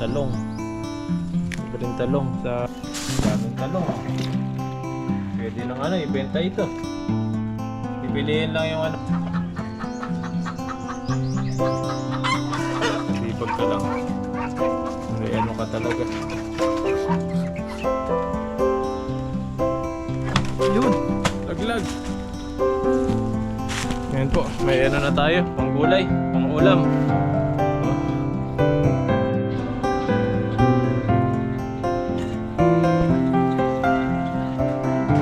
talong. Libreng talong sa daming talong. Pwede lang ano, ibenta ito. Ibilihin lang yung ano. Sipag ka lang. May ano ka talaga. Yun! Laglag! Ngayon po, may ano na tayo. Pang gulay, pang ulam.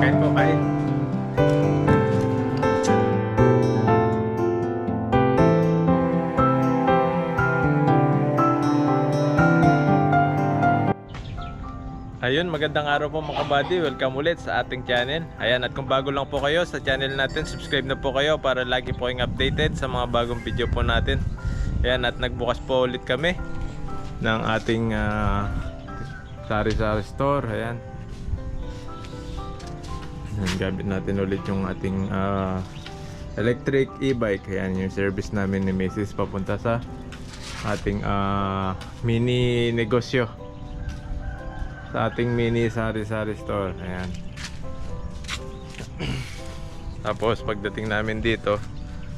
Kain po, kain. Ayun, magandang araw po mga kabady. Welcome ulit sa ating channel. Ayan, at kung bago lang po kayo sa channel natin, subscribe na po kayo para lagi po kayong updated sa mga bagong video po natin. Ayan, at nagbukas po ulit kami ng ating sari-sari store. Ayan. Ayan, gamit natin ulit yung ating electric e-bike. Ayan, yung service namin ni Mrs. papunta sa ating mini negosyo, sa ating mini sari-sari store. Ayan. Tapos pagdating namin dito,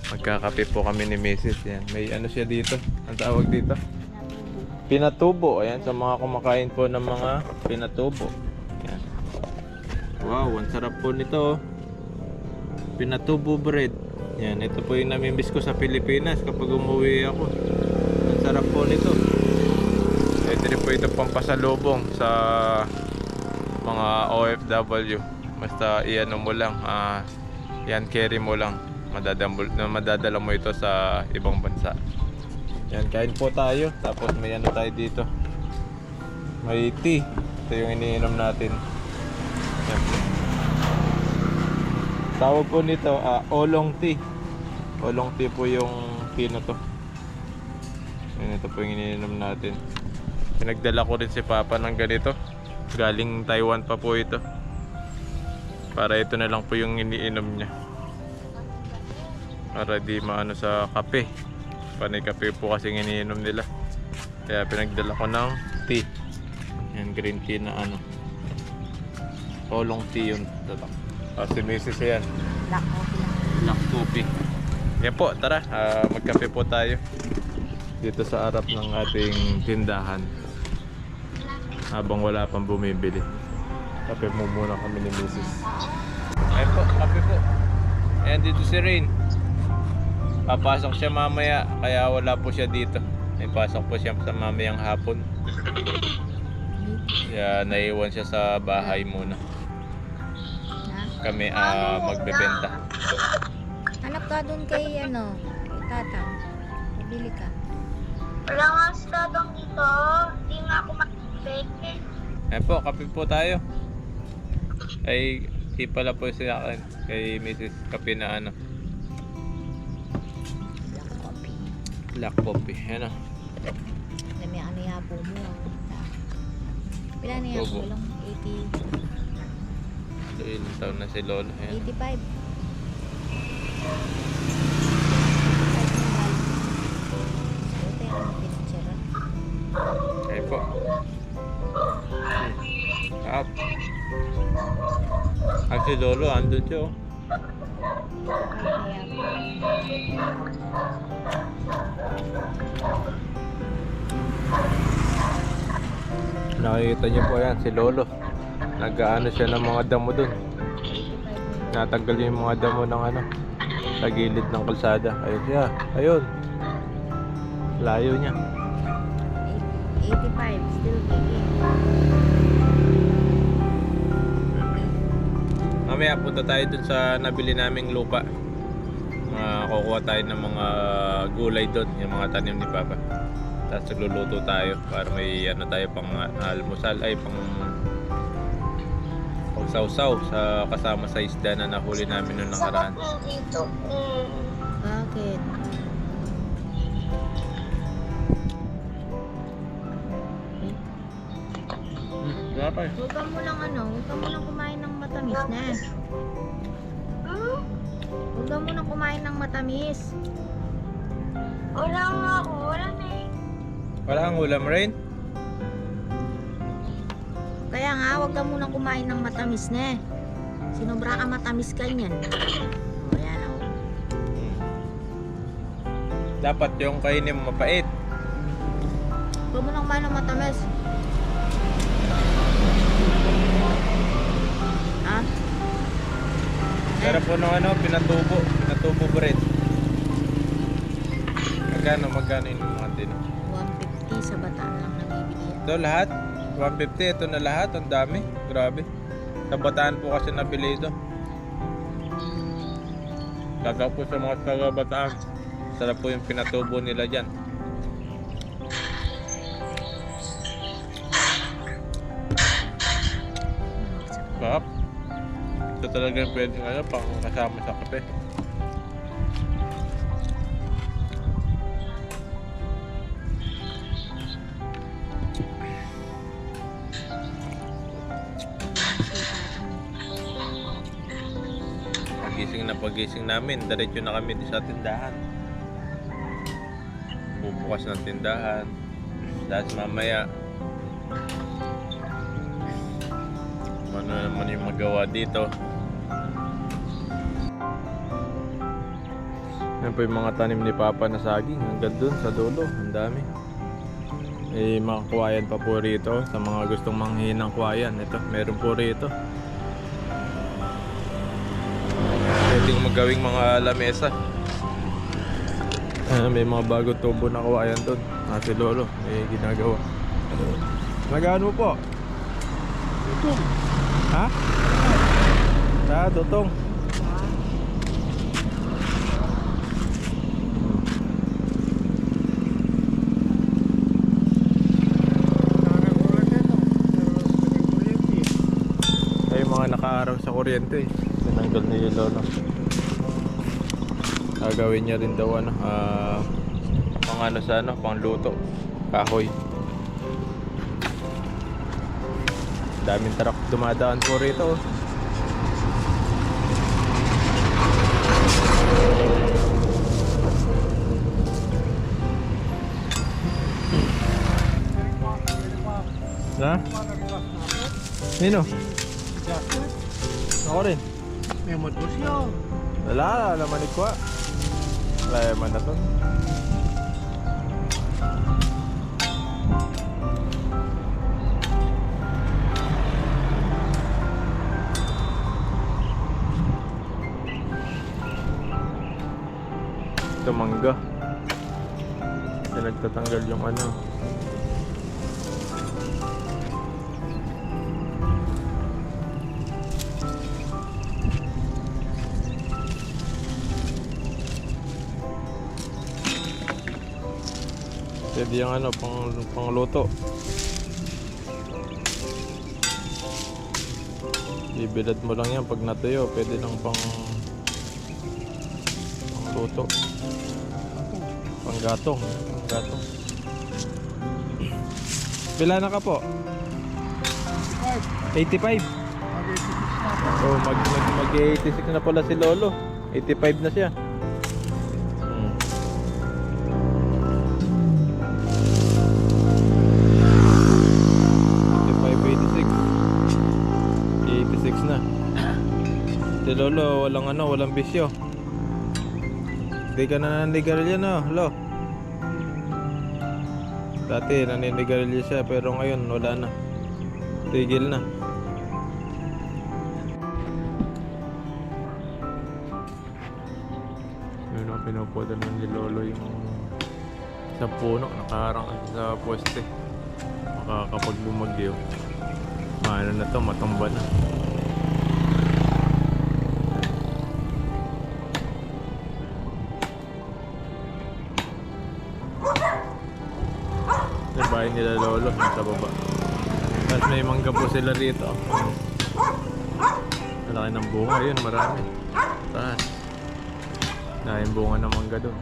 magkakape po kami ni Mrs. Ayan. May ano siya dito, ang tawag dito, pinatubo. Ayan, sa mga kumakain po ng mga pinatubo. Ayan. Wow, ang sarap po nito. Pinatubo bread. Ayan, ito po yung namimiss ko sa Pilipinas kapag umuwi ako. Ang sarap po nito. Pwede rin po ito pampasalubong sa mga OFW. Basta iano mo lang, yan, carry mo lang. Madadala mo ito sa ibang bansa. Yan, kain po tayo. Tapos may ano tayo dito, may tea. Ito yung iniinom natin. Yan. Tawag po nito oolong tea. Oolong tea po yung pino to. Yan, ito po yung iniinom natin. Pinagdala ko rin si Papa ng ganito. Galing Taiwan pa po ito. Para ito na lang po yung iniinom niya. Para di maano sa kape. Panay kape po kasi iniinom nila. Kaya pinagdala ko ng tea. Yan, green tea na ano, oolong tea yun. Si Mrs. yan, black coffee. Yan po, tara, magkape po tayo dito sa harap ng ating tindahan. Habang wala pang bumibili, kape mo muna kami ni Mrs. Ayan po, kape po. Ayan, dito si Rain. Papasok siya mamaya, kaya wala po siya dito. Ay, pasok po siya sa mamayang hapon. Kaya naiwan siya sa bahay muna. Kami magbebenta. Hanap ka dun kay ano, kay tatang. Mabili ka. Wala nga sa tatang dito. Hindi nga ako makikita. Ayan po, kape po tayo. Ay, di pala po siya akin. Kay Mrs. Kape na ano, Black coffee. black coffee. Ayan o. Dami ano yapo mo. Pila na yapo Bobo. lang? 80, Ilang taon na si Lolo. Ayan. 85. Buti ang pinitsura. Ayan po. Up. Si Lolo, andun siya oh. Nakikita niyo po yan, si Lolo. Nag-aano siya ng mga damo dun. Natanggal niya yung mga damo ng ano, sa gilid ng kalsada. Ayun siya, ayun. Layo niya. 85, still kicking. Mamaya punta tayo dun sa nabili naming lupa. Kukuha tayo ng mga gulay dun, yung mga tanim ni Papa. Tapos nagluluto tayo para may ano tayo pang almusal, ay pang sausaw sa kasama sa isda na nahuli namin noong nakaraan. Dito. Bakit? Dapat. Huwag ka mo lang ano, huwag ka mo lang kumain ng matamis na. Huwag ka mo lang kumain ng matamis. Wala nga ako. Wala na eh. Wala kang ulam, Rain? Kaya nga, huwag ka munang kumain ng matamis na eh. Sinobra ka matamis ka niyan. O, yan o. Dapat yung kainin mo mapait. Huwag mo nang kumain ng matamis. Ha? Pero po nung ano, pinatubo bread. Magkano yung mga din? 150 sa Bataan lang nabibili yan. Ito lahat? 150, ito na lahat, ang dami. Grabe. Sa Bataan po kasi nabili ito. Kagaw po sa mga taga Bataan. Sarap po yung pinatubo nila dyan. Sarap. Ito talaga yung pwedeng ano, pang kasama sa kape. Pagising namin, diretso na kami sa tindahan. Bubukas ng tindahan. Tapos mamaya ano naman yung magawa dito. Yan po yung mga tanim ni Papa na saging. Hanggang dun sa dulo, ang dami. Mga kuwayan pa po rito. Sa mga gustong manghihin ng kuwayan, ito, meron po rito. Pwedeng magawing mga lamesa. May mga bagong tubo na kawayan doon. Si Lolo may ginagawa. Nagaan mo po? Dutong. Ha? Dutong. Ay, mga nakaaraw sa kuryente. Tinanggal ni Lolo. Gagawin niya rin daw ano, pang ano sa ano, pang luto, kahoy. Daming truck dumadaan po rito. Na? Nino? Ako rin. May modus yun. Wala, laman ikwa. Wala man na to. Ito mangga. Ito nagtatanggal yung ano. Pwede yung ano, pang luto. Bibilad mo lang yan pag natuyo. Pwede lang pang luto. Pang gatong. Pila na ka po? 85. Oh, mag-86 na pala si Lolo. 85 na siya. 86 na. Si Lolo walang bisyo. Hindi ka na naninigarilyo na, Lo. Dati naninigarilyo siya pero ngayon wala na. Tigil na. Yun ang pinupodal ni Lolo yung sa puno, nakaharang sa poste. Kapag bumagyo, ano na to, matumba na. Yung bahay nila Lolo nasa baba. Tapos may mangga po sila rito. Malaki ng bunga, yun marami. Taas. Dahil bunga ng mangga doon.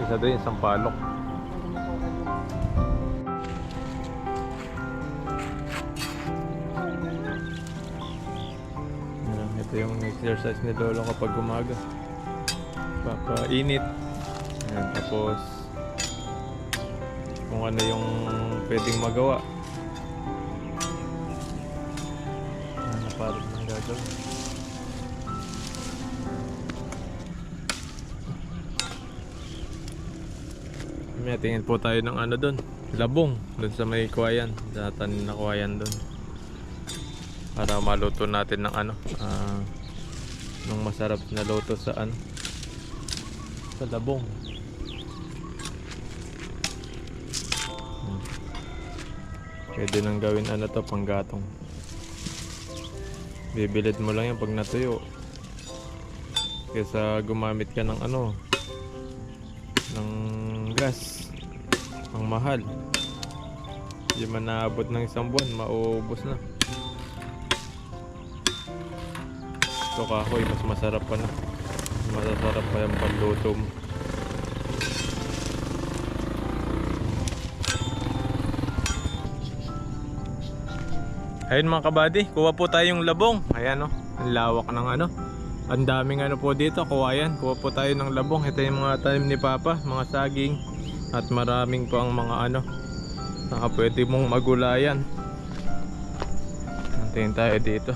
Isa doon yung sampalok. Ito yung exercise ni Lolo kapag umaga. Papainit. Yan, tapos kung ano yung pwedeng magawa. Ano parang nang gagawin. May tingin po tayo ng ano doon, labong doon sa may kuwayan, sa tanim na kuwayan doon, para maluto natin ng ano, ng masarap na luto sa ano, sa labong. Pwede nang gawin ano to, panggatong. Bibilid mo lang yan pag natuyo, kaysa gumamit ka ng ano, ng gas. Ang mahal. Hindi man naabot ng isang buwan, mauubos na. Ito kahoy, mas masarap pa na. Masasarap pa yung panluto mo. Ayun mga kabady, kuha po tayong labong. Ayan o, ang lawak ng ano. Ang daming ano po dito, kuwayan. Kuha po tayo ng labong. Ito yung mga tanim ni Papa, mga saging. At maraming po ang mga ano, pwede mong magulayan. Antayin tayo dito.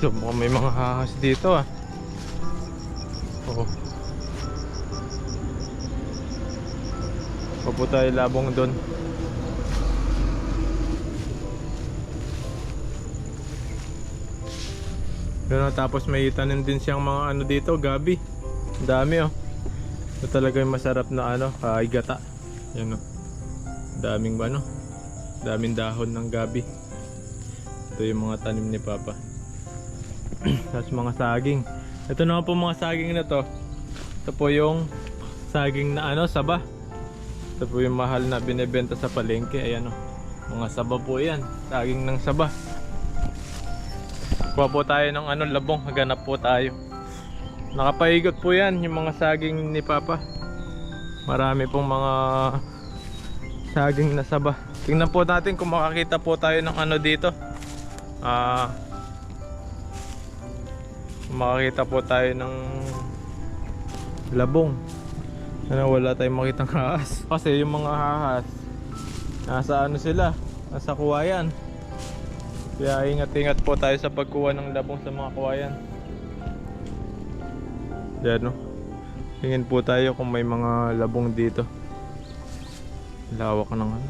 So, mukhang may mga hahas dito ah. Oo. Kuha po tayo labong doon. Tapos may tanim din siyang mga ano dito, gabi. Ang dami oh. Ito talaga yung masarap na ano, gata. Yan oh. Daming ano, daming dahon ng gabi. Ito yung mga tanim ni Papa. Tapos mga saging. Ito naman po mga saging na to. Ito po yung saging na ano, saba. Ito po yung mahal na binebenta sa palengke. Ayan oh. Mga saba po yan. Saging ng saba. Kuha po tayo ng ano, labong. Haganap po tayo. Nakapaigot po yan yung mga saging ni Papa. Marami pong mga saging na saba. Tingnan po natin kung makakita po tayo ng ano dito. Makakita po tayo ng labong. Ano, wala tayong makitang haas. Kasi yung mga haas, nasa ano sila, nasa kuwayan. Kaya ingat-ingat po tayo sa pagkuha ng labong sa mga kuwayan. Yan no. Tingin po tayo kung may mga labong dito. Lawak ng ano.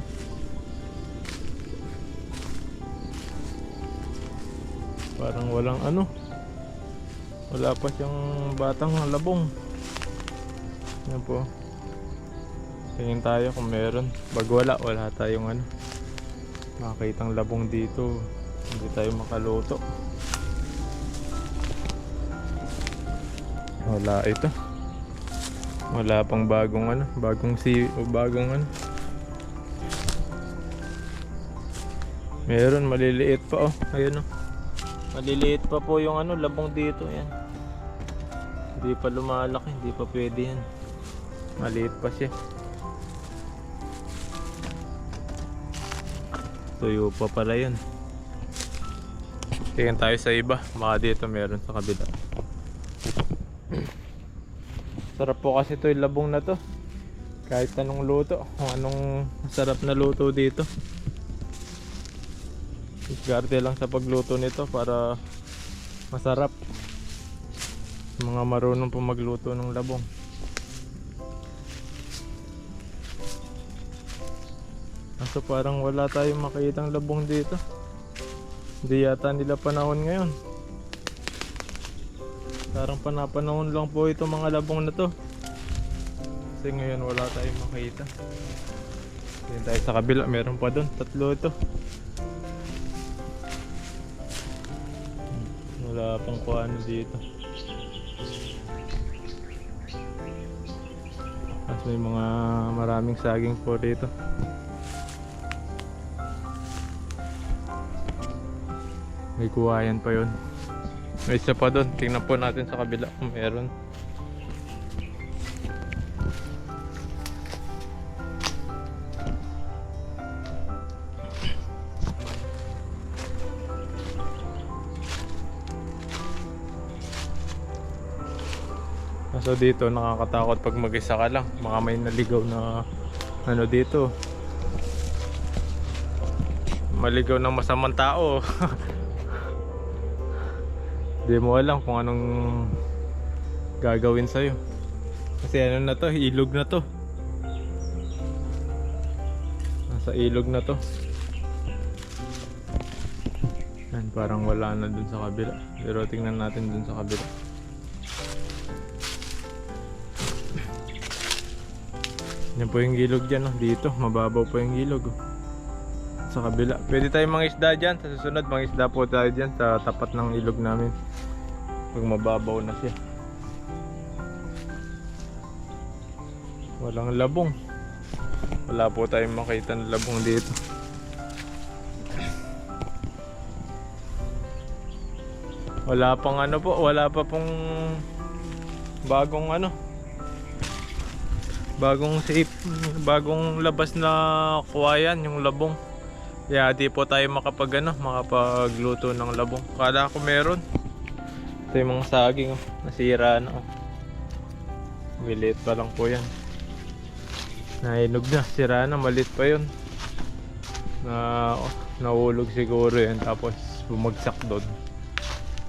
Parang walang ano. Wala pa siyang batang labong. Yan po. Tingin tayo kung meron. Pag wala tayong ano, makakitang labong dito. Hindi tayo makaluto. Wala ito. Wala pang bagong ano, bagong ano. Meron maliliit pa oh. Ayun oh. Maliliit pa po yung ano, labong dito yan. Hindi pa lumalaki, hindi pa pwede yan. Maliit pa siya. Tuyo pa pala yun. Tingin tayo sa iba, baka dito meron sa kabila. Sarap po kasi ito yung labong na to. Kahit anong luto, kung anong masarap na luto dito. Isgarte lang sa pagluto nito para masarap. Mga marunong po magluto ng labong. Kaso parang wala tayong makitang labong dito. Hindi yata nila panahon ngayon. Parang panapanahon lang po itong mga labong na to. Kasi ngayon wala tayong makita. Tingin tayo sa kabila, meron pa doon. 3 ito. Wala pang kuano dito. Tapos may mga maraming saging po dito. May kuwayan pa yun. May isa pa doon. Tingnan po natin sa kabila kung meron. So dito nakakatakot pag mag-isa ka lang. Baka may naligaw na ano dito. Maligaw ng masamang tao. Di mo alam kung anong gagawin sa'yo. Kasi ano na to, ilog na to. Nasa ilog na to. Yan, parang wala na dun sa kabila. Pero tingnan natin dun sa kabila. Yan po yung ilog dyan, oh. Dito, mababaw po yung ilog, oh. Sa kabila. Pwede tayong mangisda dyan. Sa susunod, mangisda po tayo dyan sa tapat ng ilog namin. Pag mababaw na siya. Walang labong. Wala po tayong makita ng labong dito. Wala pang ano po, wala pa pong bagong ano, bagong labas na kuwayan, yung labong. Kaya di po tayo makapagluto ng labong. Kala ko meron. Ito yung mga saging, oh. Nasira na, oh. Maliit pa lang po yan. Nahinog na, sira na, maliit pa yun. Nahulog siguro yan, tapos bumagsak doon.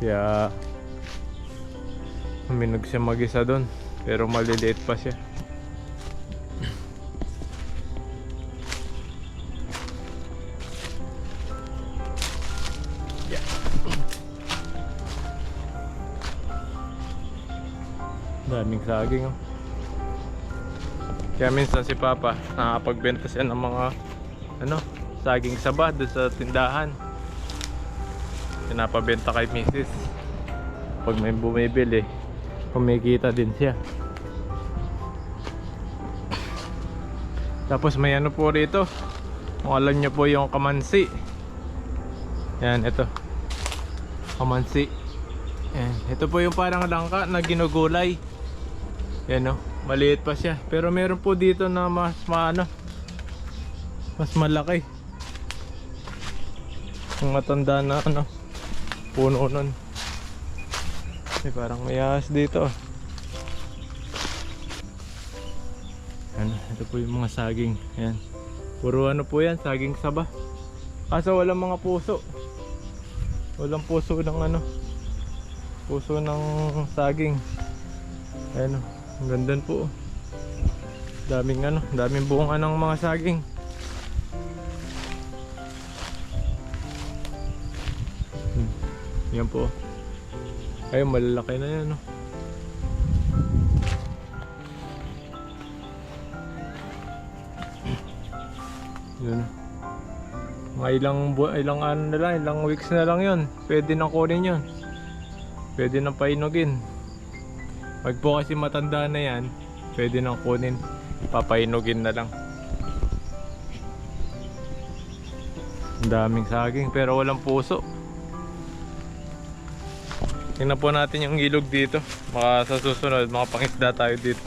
Kaya huminog siya mag-isa doon, pero maliliit pa siya. Yeah. Daming saging, oh. Kaya minsan si Papa nakapagbenta siya ng mga saging saba doon sa tindahan. Pinapabenta kay Mrs. Pag may bumibili, kumikita din siya. Tapos may ano po rito, kung alam nyo po yung kamansi. Yan, ito kamansi. Yan, ito po yung parang langka na ginugulay. Yan, oh, maliit pa siya. Pero meron po dito na mas malaki. Kung matanda na puno nun. Parang may ahas dito. Yan, ito po yung mga saging. Yan, puro po yan, saging saba. Kaso walang mga puso. Walang puso ng puso ng saging. Ayan, ang ganda po. Daming bunga ng mga saging. Yan po. Ayun, malalaki na yan, no? Yun. Mga ilang weeks na lang yun. Pwede nang kunin yun. Pwede nang painugin. Pag po kasi matanda na yan, pwede nang kunin. Papainugin na lang. Ang daming saging pero walang puso. Tingnan po natin yung ilog dito. Baka sa susunod makapangisda tayo dito.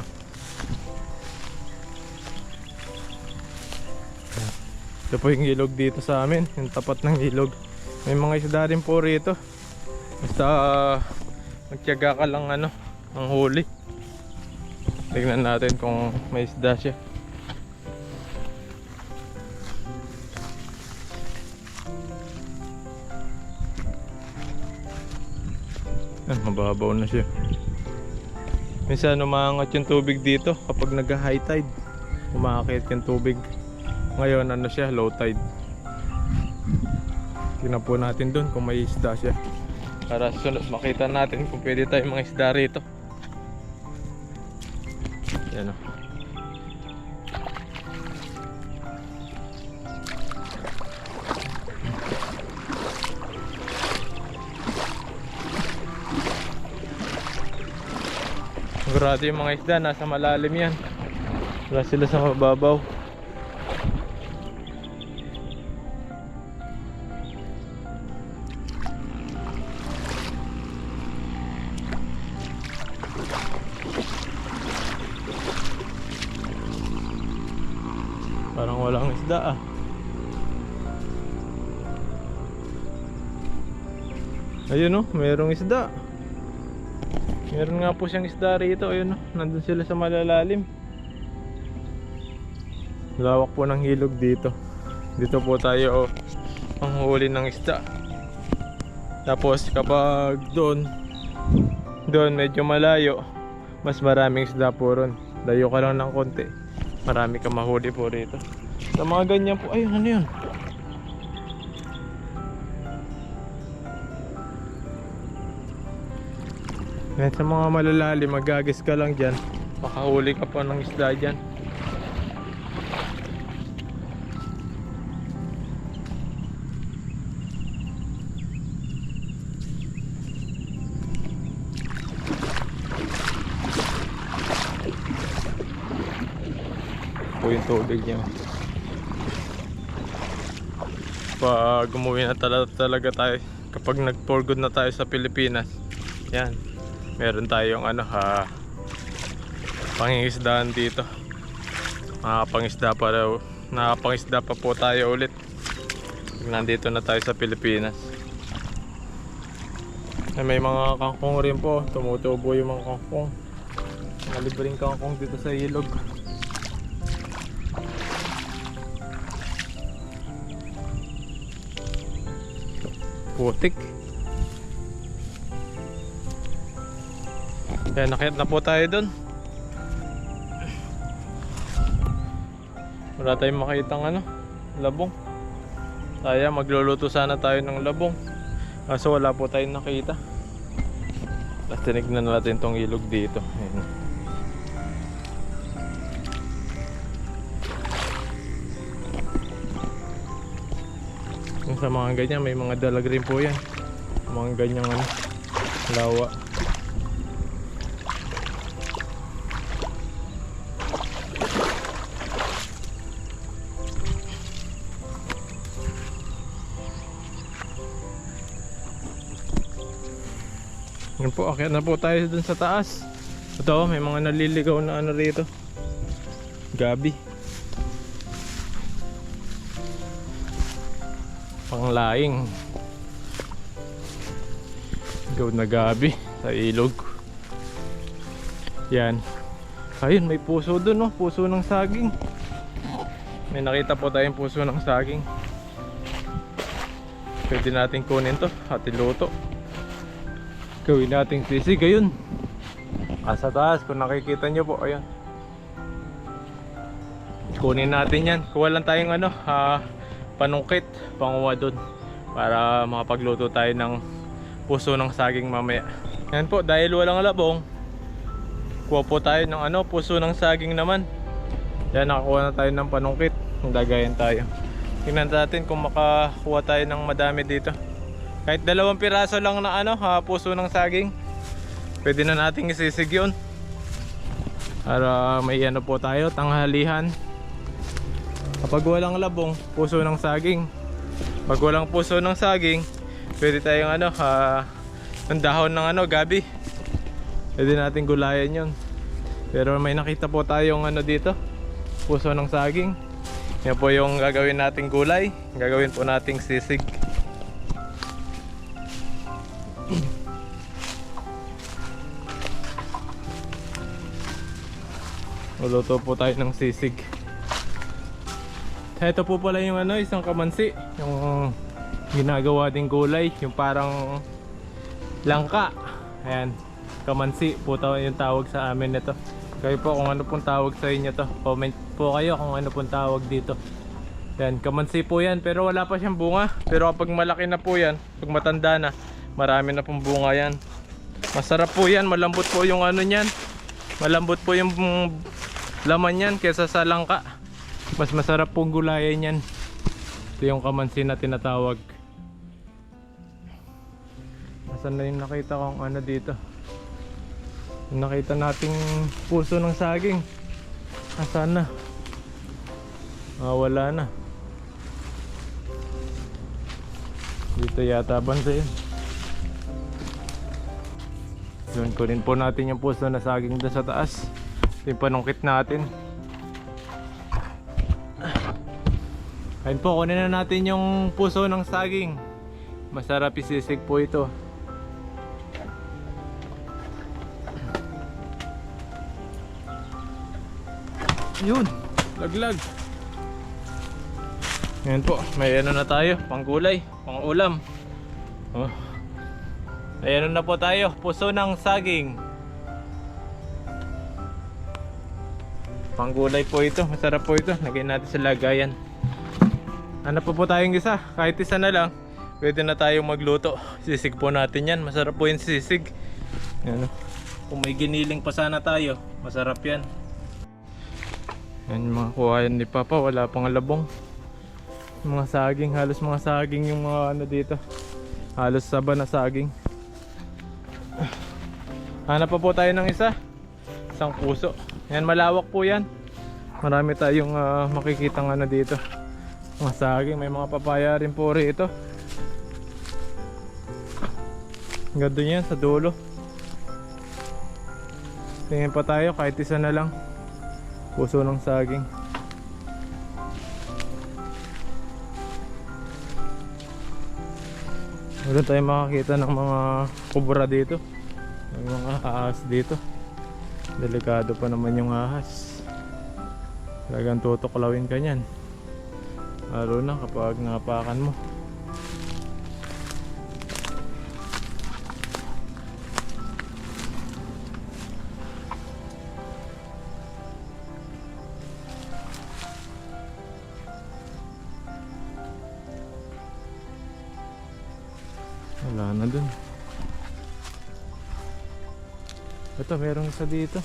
Ito po yung ilog dito sa amin, yung tapat ng ilog. May mga isda rin po rito. Basta magtiyaga ka lang ang huli. Tingnan natin kung may isda siya. Mababaw na siya. Minsan umaangat yung tubig dito kapag nag-high tide. Umaakit yung tubig. Ngayon siya, low tide. Tingnan po natin dun kung may isda siya. Para sunod makita natin kung pwede tayong mga isda rito. Yan, oh. Sigurado yung mga isda nasa malalim yan. Wala sila sa mababaw. Parang walang isda ah. Ayun oh, mayroong isda. Meron nga po siyang isda rito. Ayun, nandun sila sa malalalim. Lawak po ng ilog dito. Dito po tayo ang huli ng isda. Tapos kapag doon medyo malayo, mas maraming isda po ron. Layo ka lang ng konti, marami ka mahuli po rito. Sa mga ganyan po, ayun, ano yun? Yan, sa mga malalalim, magagis ka lang dyan, makahuli ka po ng isda dyan. Po yung tubig niya. Pag umuwi na talaga tayo, kapag nag for good na tayo sa Pilipinas, yan, meron tayong pangingisdaan dito. Nakapangisda pa po tayo ulit pag nandito na tayo sa Pilipinas. May mga kangkong rin po, tumutubo yung mga kangkong, mga libreng kangkong dito sa ilog. Putik. Kaya nakit na po tayo dun. Wala tayong makitang labong. Sayang, magluluto sana tayo ng labong. Kaso wala po tayong nakita. Tapos tinignan natin tong ilog dito. Ayan. Yung sa mga ganyan, may mga dalag rin po yan. Mga ganyang lawa. Yan po, akyat na po tayo dun sa taas. Ito, may mga naliligaw na rito. Gabi. Panglaing. Ligaw na gabi sa ilog. Yan. Ayun, may puso dun, puso ng saging. May nakita po tayong puso ng saging. Pwede natin kunin to at iluto. Gawin nating sisig, ayun. Sa taas, kung nakikita nyo po, ayun. Kunin natin yan. Kuha lang tayong panungkit, panguha dun, para makapagluto tayo ng puso ng saging mamaya. Yan po, dahil walang labong, kuha po tayo ng puso ng saging naman. Yan, nakakuha na tayo ng panungkit. Dagayan tayo. Tingnan natin kung makakuha tayo ng madami dito. Kahit 2 piraso lang na puso ng saging, pwede na nating isisig yun. Para may po tayo, tanghalihan. Kapag walang labong, puso ng saging. Pag walang puso ng saging, pwede tayong ng dahon ng gabi. Pwede natin gulayan yun. Pero may nakita po tayong dito, puso ng saging. Yan po yung gagawin nating gulay. Gagawin po nating sisig. Luluto po tayo ng sisig. Ito po pala yung isang kamansi, yung ginagawa ding gulay, yung parang langka. Ayan, kamansi po yung tawag sa amin nito. Kayo po kung ano pong tawag sa inyo to, comment po kayo kung ano pong tawag dito. Yan, kamansi po yan, pero wala pa siyang bunga. Pero kapag malaki na po yan, pag matanda na, marami na pong bunga yan. Masarap po yan, malambot po yung niyan. Malambot po yung laman yan kesa sa langka. Mas masarap pong gulayan yan. Ito yung kamansi na tinatawag. Nasaan na yung nakita kong dito? Yung nakita nating puso ng saging. Nasaan na? Wala na. Dito yata banda yun. Yun, kunin po natin yung puso na saging doon sa taas. Ito yung panungkit natin. Ayun po, kunin na natin yung puso ng saging. Masarap isisig po ito. Yun, laglag. Ngayon po, may ano na tayo, panggulay, pangulam. Oh. May ano na po tayo, puso ng saging. Panggulay po ito, masarap po ito. Lagyan natin sa lagayan. Ano po tayong isa, kahit isa na lang. Pwede na tayong magluto. Sisig po natin yan, masarap po yung sisig. Ano? Kung may giniling pa sana tayo, masarap yan. Yan yung mga kuhayan ni Papa, wala pang labong. Mga saging, halos mga saging yung mga ano dito. Halos saba na saging. Hanap pa po tayo ng isa. Isang puso. Yan, malawak po yan. Marami tayong makikitang ano dito. Mga saging, may mga papaya rin po rito. Ganda yan sa dulo. Tingin pa tayo kahit isa na lang. Puso ng saging. Wala tayong makakita ng mga kubra dito. May mga ahas dito. Delikado pa naman yung ahas. Talagang tutuklawin ka nyan. Lalo na kapag napakan mo. Wala na dun. Ito, merong isa dito.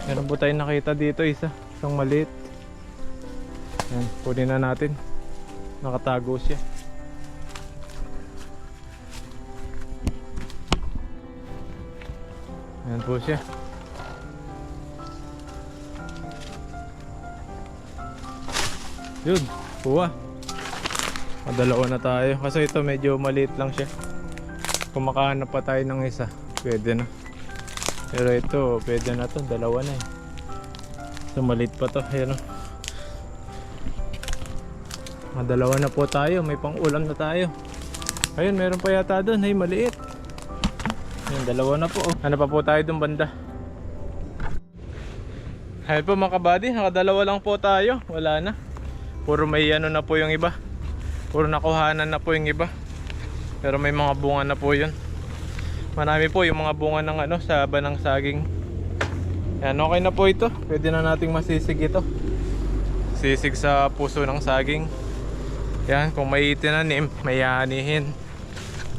Meron po tayong nakita dito isa. Isang maliit. Yan, kunin na natin. Nakatago siya. Yan po siya. Yun, kuha. Madalawa na tayo. Kasi ito medyo maliit lang siya. Kung makahanap pa tayo ng isa, pwede na. Pero ito, pwede na to. Dalawa na eh. So maliit pa to. Ayan o. Madalawa na po tayo. May pang ulam na tayo. Ayun, meron pa yata doon. Ay, maliit. Ayun, dalawa na po. Ano pa po tayo doon banda? Ayun po mga kabady. Nakadalawa lang po tayo. Wala na. Puro may ano na po yung iba. Puro nakuhanan na po yung iba. Pero may mga bunga na po yun. Marami po yung mga bunga ng ano, saba ng saging. Yan, okay na po ito. Pwede na nating masisig ito. Sisig sa puso ng saging. Yan, kung may tinanim, may anihin.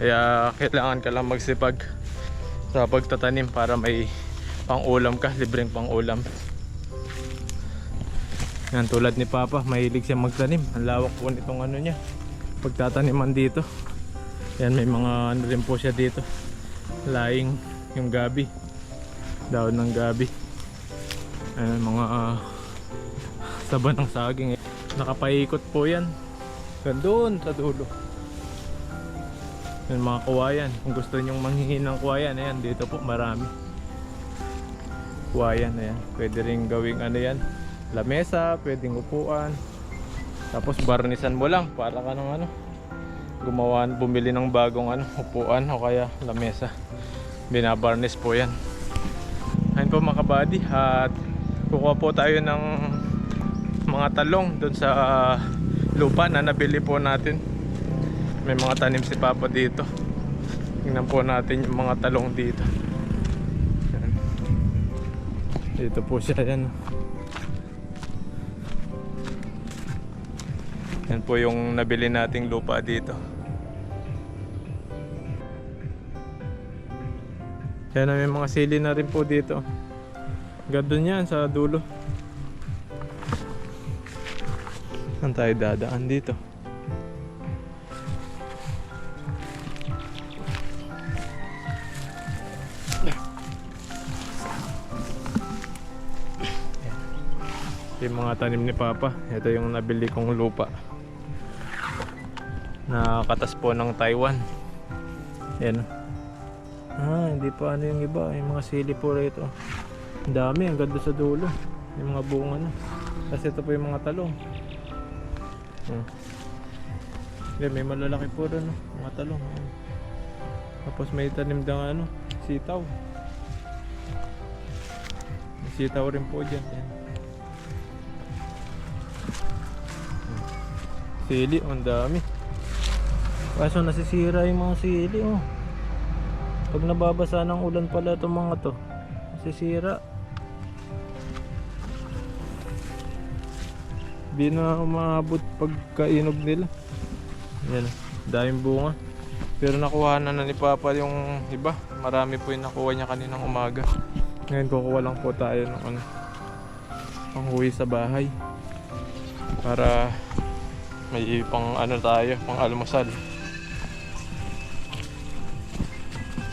Kaya kailangan ka lang magsipag sa pagtatanim para may pang-ulam ka, libreng pang-ulam. Yan, tulad ni Papa, mahilig siya magtanim. Ang lawak po nitong ano niya, pagtataniman dito. Yan, may mga ano rin po siya dito. Laing yung gabi. Daon ng gabi. Ayan, mga saba ng saging. Nakapaikot po yan. Doon sa dulo. Yan, mga kuwayan. Kung gusto nyong manghingi ng kuwayan, ayan, dito po marami. Kuwayan, ayan. Pwede rin gawing ano yan, lamesa, pwedeng upuan. Tapos barnisan mo lang para ka ng ano, gumawa, bumili ng bagong ano, upuan o kaya lamesa. Binabarnis po yan. Ayun po mga kabady. At kukuha po tayo ng mga talong doon sa lupa na nabili po natin. May mga tanim si Papa dito. Tingnan po natin yung mga talong dito. Yan. Dito po siya yan. Yan po yung nabili nating lupa dito. Yan, may mga sili na rin po dito. Gandun yan sa dulo. Saan tayo dadaan dito? Yung mga tanim ni Papa. Ito yung nabili kong lupa. Nakatas po ng Taiwan. Yan. Hindi pa ano yung iba. Yung mga sili po rito. Ang dami, ang ganda sa dulo. Yung mga bunga na. Kasi ito po yung mga talong. Yan, may malalaki po rin, mga talong. Tapos may tanim ng ano, sitaw. sitaw rin po dyan. Yan. Sili, ang dami. Kaso nasisira yung mga sili, oh. Pag nababasa ng ulan pala itong mga to, nasisira. Di na umabot pagkainog nila. Yan, daming bunga. Pero nakuha na ni Papa yung iba. Marami po yung nakuha niya kaninang umaga. Ngayon kukuha lang po tayo ng ano, panghuwi sa bahay. Para may pang ano tayo, pang almusal.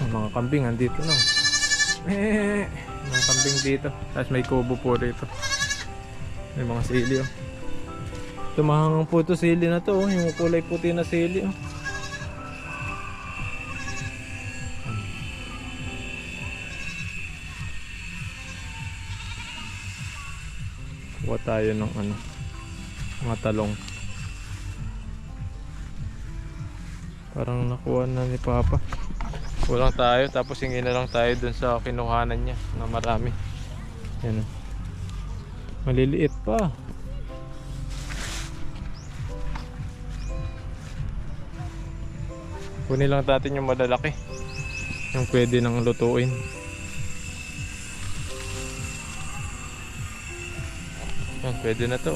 Ang mga kambing andito na. Mga kambing dito. Tapos may kubo po rito. May mga sili, oh. Tumahangang po ito sili na to, oh. Yung kulay puti na sili, oh. Kuha tayo ng ano, mga talong. Parang nakuha na ni Papa. Kulang tayo, tapos hingi na lang tayo dun sa kinuhanan niya na marami. Yan, oh. Maliliit pa. Kunin lang natin yung malalaki, yung pwede nang lutuin. Yan, pwede na to.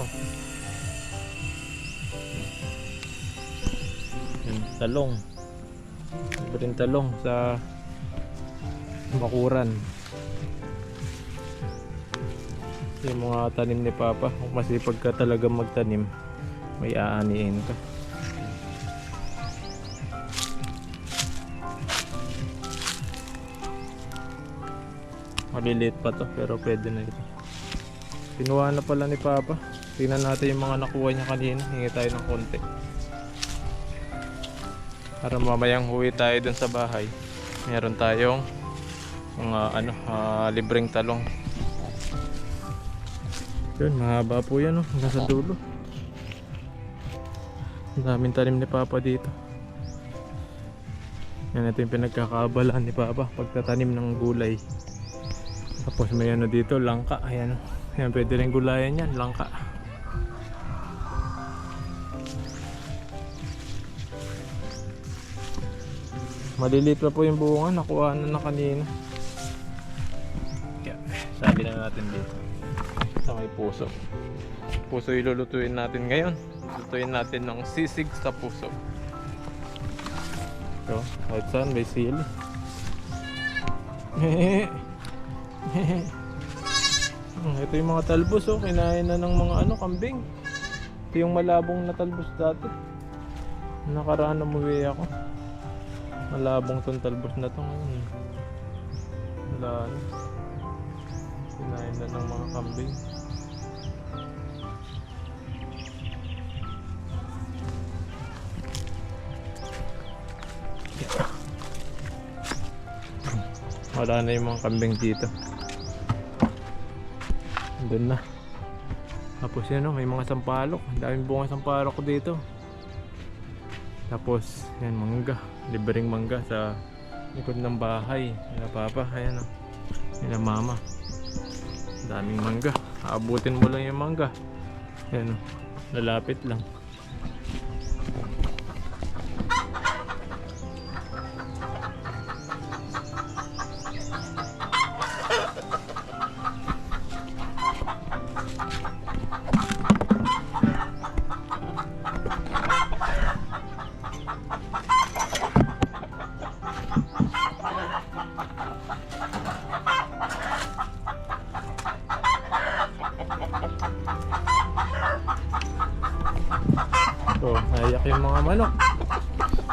Yan, talong. Iba rin talong sa bakuran. Yung mga tanim ni Papa, kung masipag ka talaga magtanim, may aanihin ka. Maliliit pa to, pero pwede na ito. Pinuha na pala ni Papa. Tingnan natin yung mga nakuha niya kanina. Hingi tayo ng konti. Para mamayang huwi tayo dun sa bahay, meron tayong mga ano, libreng talong. Yun, mahaba po yan, oh, hanggang sa dulo. Ang daming tanim ni Papa dito. Yan, ito yung pinagkakabalaan ni Papa pagtatanim ng gulay. Tapos may ano dito, langka. Ayan, ayan, pwede rin gulayan yan, langka. Maliliit pa po yung bunga, nakuha na kanina. Yan, sabi na natin dito sa may puso. Puso ilulutuin natin ngayon. Lutuin natin ng sisig sa puso. So, kahit saan may sili. Ito yung mga talbos, oh. Kinain na ng mga ano, kambing. Ito yung malabong na talbos dati. Nakaraan umuwi ako. Malabong tong talbos na to ngayon. Wala na. Kinain na ng mga kambing. Wala na yung mga kambing dito. Doon na. Tapos yan, oh, may mga sampalok. Ang daming bunga sampalok ko dito. Tapos yan, mangga. Libreng mangga sa likod ng bahay nila Papa. Ayan, oh, nila Mama. Ang daming mangga. Aabutin mo lang yung mangga. Yan, oh, lalapit lang. So, nayak yung mga manok.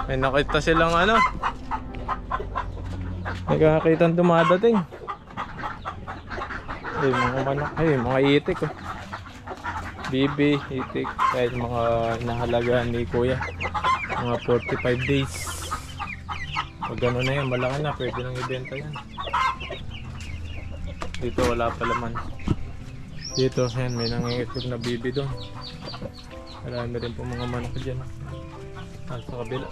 May nakita silang ano. May kakakitang dumadating. Ay, mga manok. Ay, mga itik, oh. Bibi, itik. Kahit mga nahalaga ni Kuya. Mga 45 days. Pag gano'n na yan, malaki na. Pwede nang ibenta yan. Dito wala pa laman. Dito, yan, may nangingitlog na bibi doon. Marami rin po mga manok dyan. Sa kabila.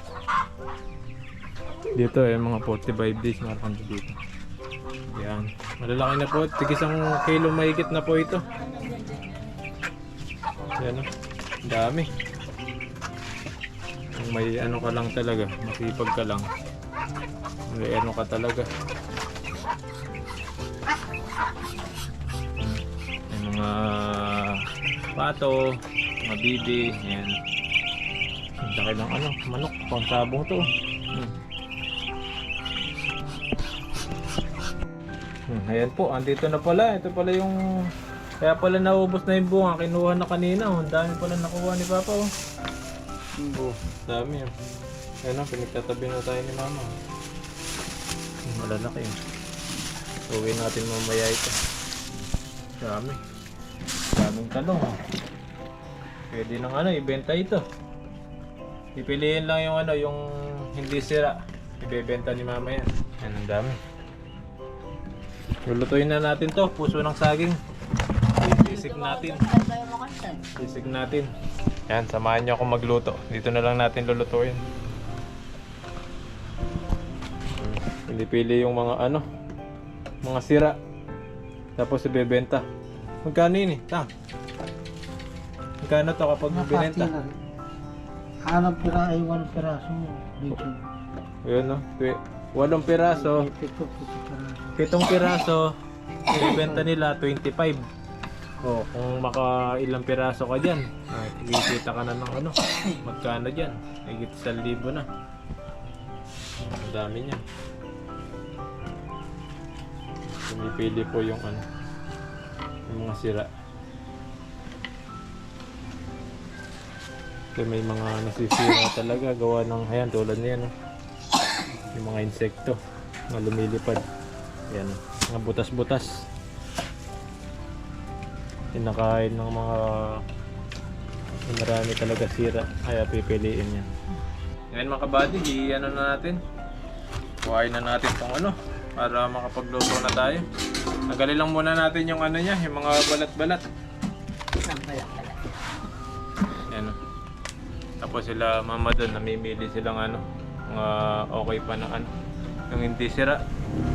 Dito, mga 45 days marami dito. Yan. Malalaki na po. Tig isang kilo mahigit na po ito. Yan o. Dami. Kung may ano ka lang talaga, masipag ka lang. May ano ka talaga. May mga pato, mga bibi, yan. Ang laki ng ano, manok, pang sabong to. Ayan po, andito na pala. Ito pala yung... Kaya pala naubos na yung bunga. Kinuha na kanina. Ang dami pala nakuha ni Papa. Dami. Ayan o, pinagtatabi na tayo ni Mama. Malalaki. Uwi natin mamaya ito. Dami. Daming talong. Pwede nang ano, ibenta ito. Pipiliin lang yung ano, yung hindi sira. Ibebenta ni Mama yan. Yan ang dami. Lulutuin na natin to, puso ng saging. Sisig natin. Sisig natin. Yan, samahan nyo ako magluto. Dito na lang natin lulutuin. Pili-pili yung mga ano, mga sira. Tapos ibebenta. Magkano yun eh? Tang? Magkano to kapag binenta? Hanap pira ay 1 piraso dito. Yun no, 8 piraso. 7 piraso, ibebenta nila 25. Oh, kung maka ilang piraso ka diyan, kikita ka na ng ano, magkano diyan? Higit 1,000 na. Ang dami niya. Pumipili po yung ano, yung mga sira. Kasi may mga nasisira talaga gawa ng ayan tulad niyan, no? Yung mga insekto na lumilipad. Yan, mga butas-butas. Kinakain ng mga marami talaga sira. Kaya pipiliin niya. Yan mga kabady, i-ano na natin. Kuhain na natin itong ano para makapagluto na tayo. Nagali lang muna natin yung ano niya, yung mga balat-balat. Yan o. Tapos sila mama doon, namimili silang ano, mga okay pa na ano. Yung hindi sira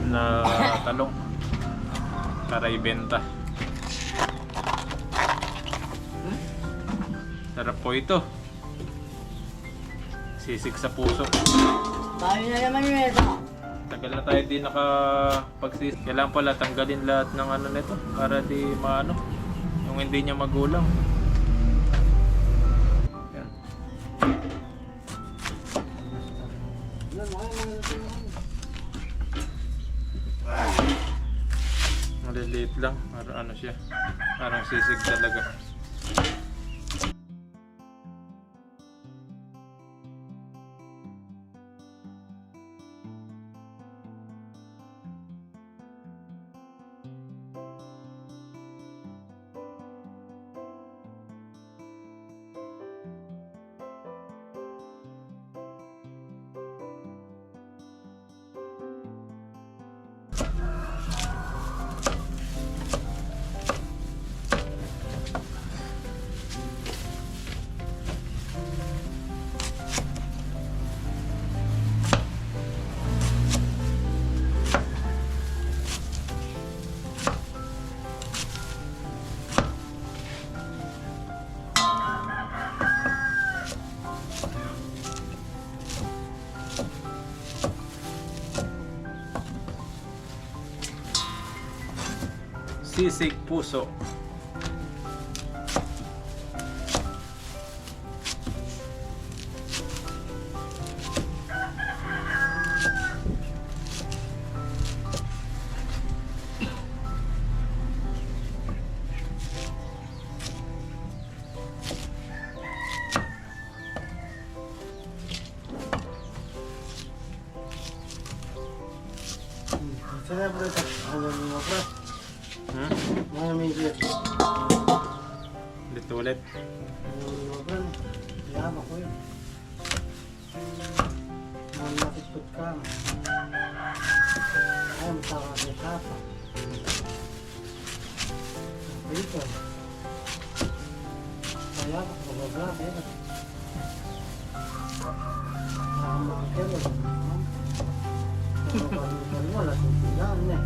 na talong para ibenta. Sarap po ito. Sisig sa puso. Tayo na naman yun ito. Tagal na tayo di nakapagsis. Kailangan pala tanggalin lahat ng ano nito para di maano yung hindi niya magulang. Yan. Maliliit lang, para ano siya, parang sisig talaga. Sisig puso. Sarap ito. Ano yung mga pras? Mga mingkit. Dito ulit. Ano yung mga pras? Yama ko yun. Mga nakikot ka. Ay, mataka sa sapa. Dito. Kaya ko, mabaga. Mga makikit. Wala sa pilan eh.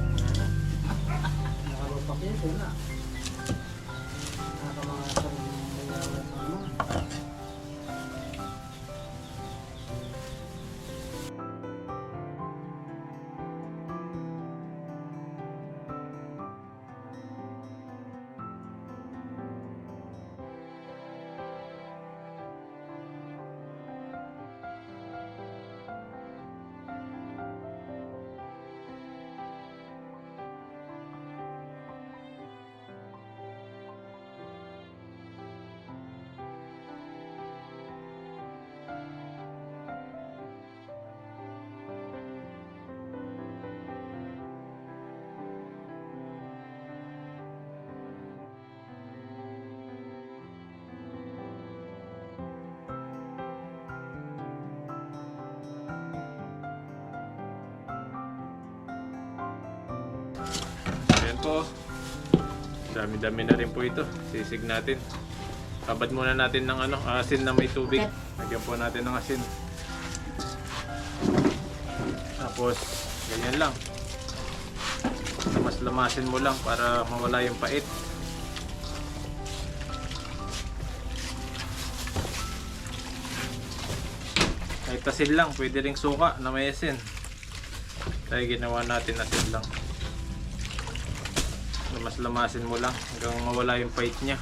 po. Dami-dami na rin po ito. Sisig natin. Babad muna natin ng asin na may tubig. Lagyan po natin ng asin. Tapos, ganyan lang. Lamas-lamasin mo lang para mawala yung pait. Kahit asin lang, pwede ring suka na may asin. Tayo ginawa natin asin lang. Lamas-lamasin mo lang hanggang mawala yung pait niya.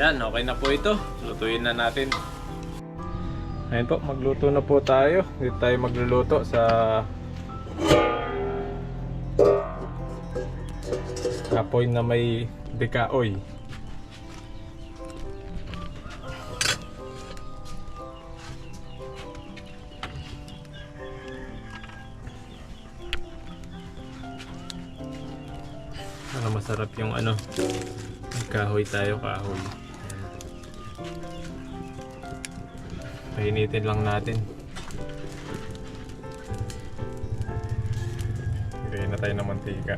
Yan, okay na po ito. Lutuin na natin. Ayun po, magluto na po tayo. Dito tayo magluluto sa apoy na may dekaoy. Masarap yung kahoy tayo, kahoy. Painitin lang natin. Lagyan na tayo ng mantika.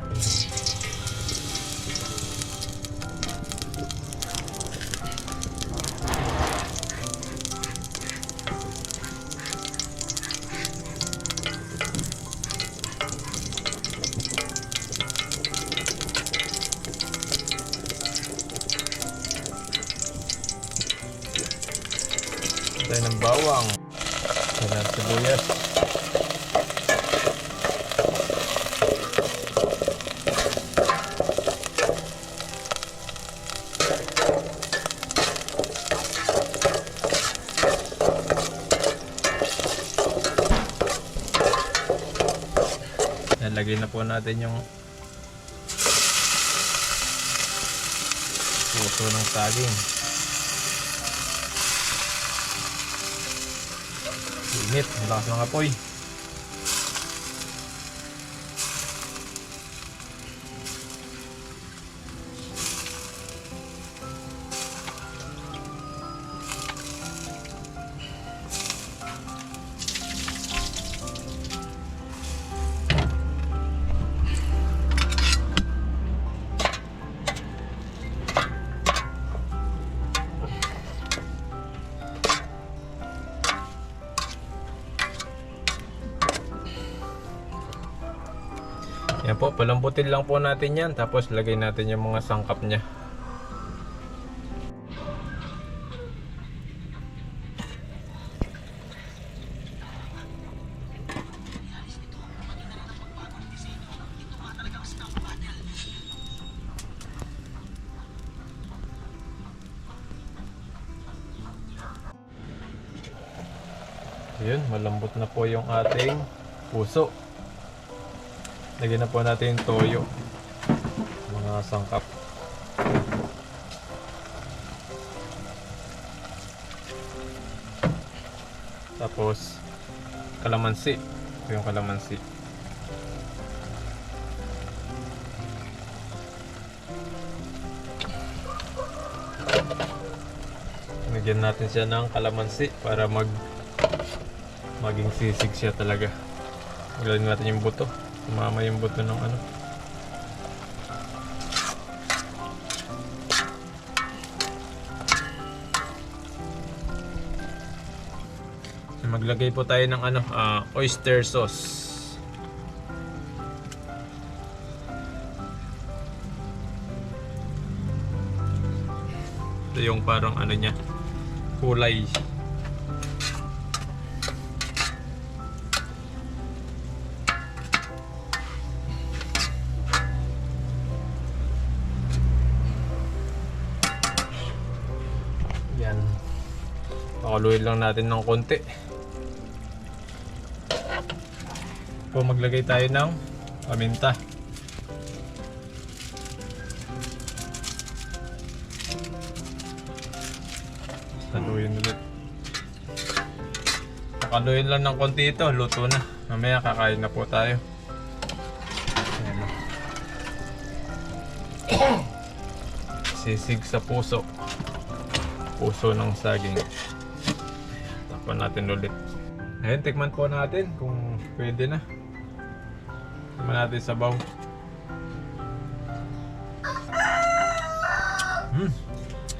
Tayo ng bawang. Tayo sibuyas. Lagay na po natin yung puso ng saging. Init, ang lakas ng apoy. Yan po, palambutin lang po natin yan. Tapos lagay natin yung mga sangkap niya. Ayun, malambot na po yung ating puso. Lagyan na po natin yung toyo, mga sangkap. Tapos kalamansi. Ito yung kalamansi. Lagyan natin siya ng kalamansi para maging sisig siya talaga. Lagyan natin yung buto. Sumama yung buto ng Maglagay po tayo ng oyster sauce. Ito yung parang ano niya, kulay. Yan. Pakaluin lang natin ng konti. Po maglagay tayo ng paminta. Haluin ulit. Pakaluin lang ng konti ito, luto na. Mamaya kakain na po tayo. Ayan. Sisig sa puso. Puso ng saging. Tapan natin ulit. Ayan, tikman po natin kung pwede na. Tikman natin sabaw.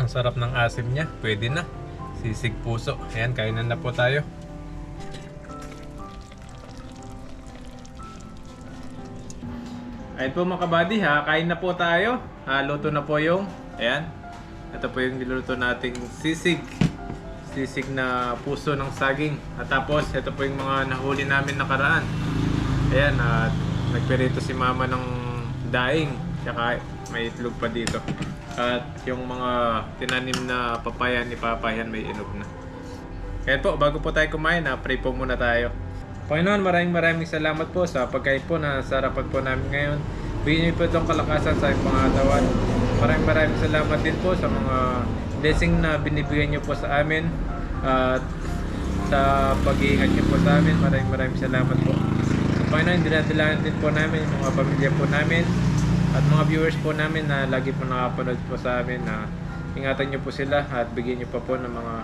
Ang sarap ng asim niya. Pwede na. Sisig puso. Ayan, kainan na po tayo. Ayan po mga kabady, kain na po tayo. Luto na po yung, ayan. Ito po yung niluto nating sisig. Sisig na puso ng saging. At tapos, ito po yung mga nahuli namin nakaraan. Ayan, at nagperito si mama ng daing. Tsaka may itlog pa dito. At yung mga tinanim na papaya ni Papa, yan may inog na. Kaya po, bago po tayo kumain, pray po muna tayo. Panginoon, maraming salamat po sa pagkain po na sarapan po namin ngayon. Bigyan niyo po itong kalakasan sa aking pangatawan. Maraming salamat din po sa mga blessing na binibigyan niyo po sa amin. At sa pag-iingat niyo po sa amin, maraming salamat po. Panginoon, dinadalahan din po namin yung mga pamilya po namin. At mga viewers po namin na lagi po nakapanood po sa amin, na ingatan niyo po sila at bigyan niyo pa po ng mga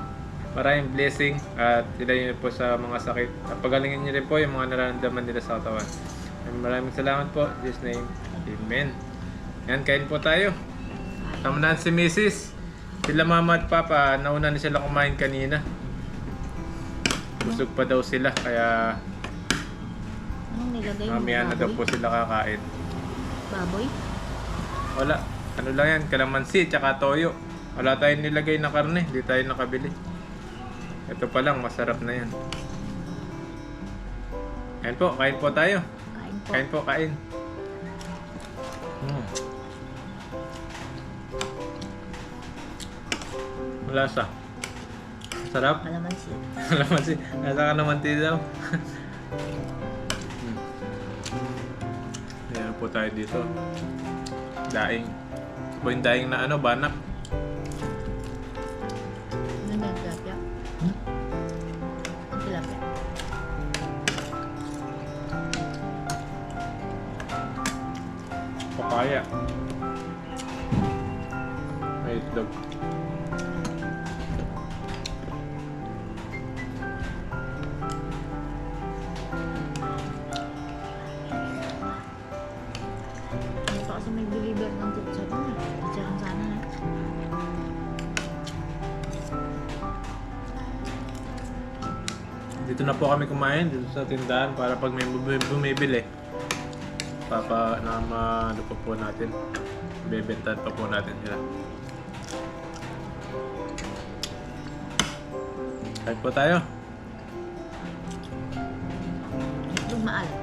maraming blessing at ilayin niyo po sa mga sakit. At pagalingin niyo rin po yung mga nararamdaman nila sa katawan. Maraming salamat po. In Jesus' name, Amen. Yan, kain po tayo. Tama na si Mrs. Sila mama at papa, nauna na sila kumain kanina. Busog pa daw sila, kaya Anong nilagay mo? mamaya na daw po sila kakain. Baboy? Wala. Ano lang yan, kalamansi, tsaka toyo. Wala tayong nilagay na karne, di tayo nakabili. Ito pa lang, masarap na yan. Kain po, kain po tayo. Kain po. Kain po, kain. Malasa. Sarap. Kalamansi. Kalamansi. Nasa kalamansi daw. Ayan po tayo dito. Daing. Ito po yung daing na ano, banak. Ano yan, tilapia? Tilapia. Papaya. May itlog. Ano pa kasi may deliver ng teacher na. Teacher ang sana na. Dito na po kami kumain dito sa tindahan para pag may bumibili, ano pa po natin, bebentahan pa po natin sila. Kain po tayo. Itlog maalat.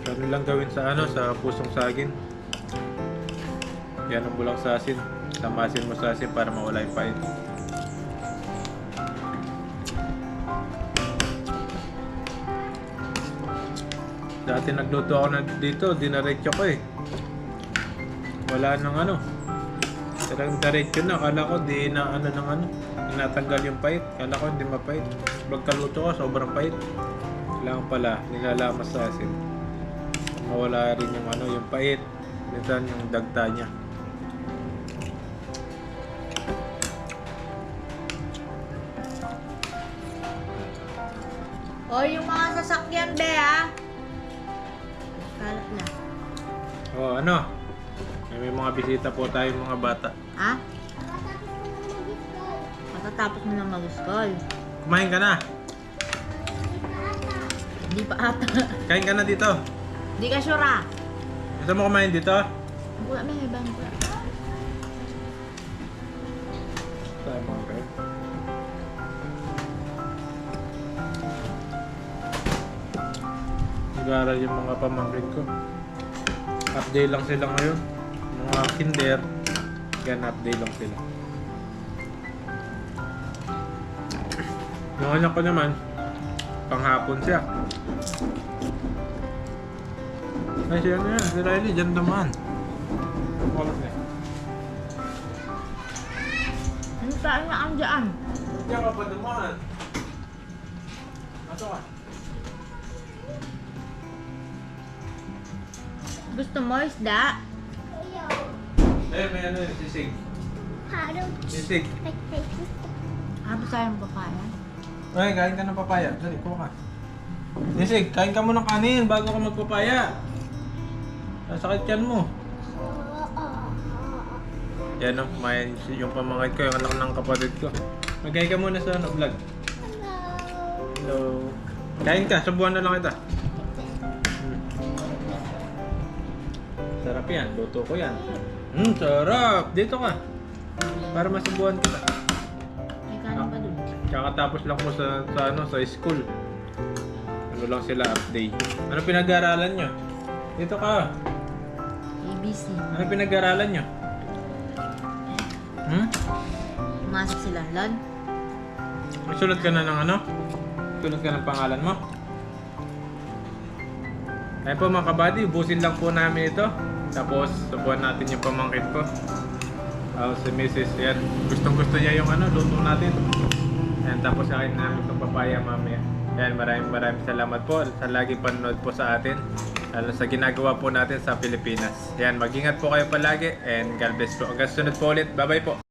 Ano lang gawin sa sa pusong saging. Yan ang bulang sa asin. Tamasin mo sa asin para mawala yung pait. Dati nagluto ako na dito, dinaretso ko eh. Wala nang ano. Talagang diretso na, akala ko di na natanggal yung pait. Akala ko hindi mapait. Pagkaluto ko, sobrang pait. Kailangan pala, nilalamas sa asin. Mawala rin yung yung pait. Minsan yung dagta niya. O, yung mga sasakyan, be, ha? Kalat na. Oh, ano? May mga bisita po tayo mga bata. Ha? Matatapos mo na mag-school. Kumain ka na. Hindi pa ata. Kain ka na dito. Hindi ka sure ah. Gusto mo kumain dito? Wala may ibang ko. Tayo mga kayo. Nag-aaral yung mga pamangkin ko. Half day lang sila ngayon. Mga kinder. Yan, half day lang sila. Yung anak ko naman, panghapon siya. Ay, siya na yan. Si Riley, dyan naman. Walang na. Ano saan na ang dyan? Diyan ka pa naman. Ato ka. Gusto mo isda? Eh, may ano yun, sisig. Harap. Sisig. Ano sayang papaya? Ay, kain ka ng papaya. Dali, kuha ka. Sisig, kain ka mo ng kanin bago ka magpapaya. Nasakit yan mo. Yan o, kumain yung pamangkin ko, yung anak ng kapatid ko. Magkain ka muna sa vlog. Hello. Kain ka, subuhan na lang kita. Sarap yan, luto ko yan. Sarap! Dito ka. Para masubuhan kita. May kanin pa dun. Kakatapos lang po sa school. Ano lang sila, update. Ano pinag-aaralan nyo? Dito ka. ABC. Ano pinag-aaralan nyo? Pumasok sila lan. Sulat ka na ng ano? Sulat ka ng pangalan mo? Ayun po mga kabady, ubusin lang po namin ito. Tapos, subuhan natin yung pamangkin ko. Si Mrs. Yan. Gustong gusto niya yung ano, luto natin. Yan, tapos akin namin itong papaya mamaya. Yan, maraming salamat po sa laging panonood po sa atin. Lalo sa ginagawa po natin sa Pilipinas. Yan, mag-ingat po kayo palagi and God bless po. Hanggang sunod po ulit. Bye-bye po.